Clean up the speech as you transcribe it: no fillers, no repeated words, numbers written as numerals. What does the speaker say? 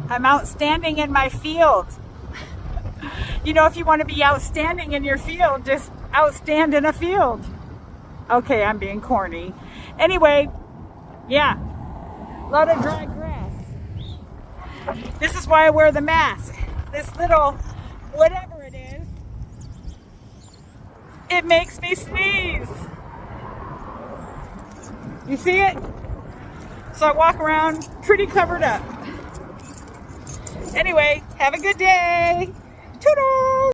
I'm outstanding in my field. You know, if you want to be outstanding in your field, just outstand in a field. Okay, I'm being corny. Anyway, yeah, a lot of dry grass. This is why I wear the mask. This little, whatever it is, it makes me sneeze. You see it? So I walk around pretty covered up. Anyway, have a good day. Toodles!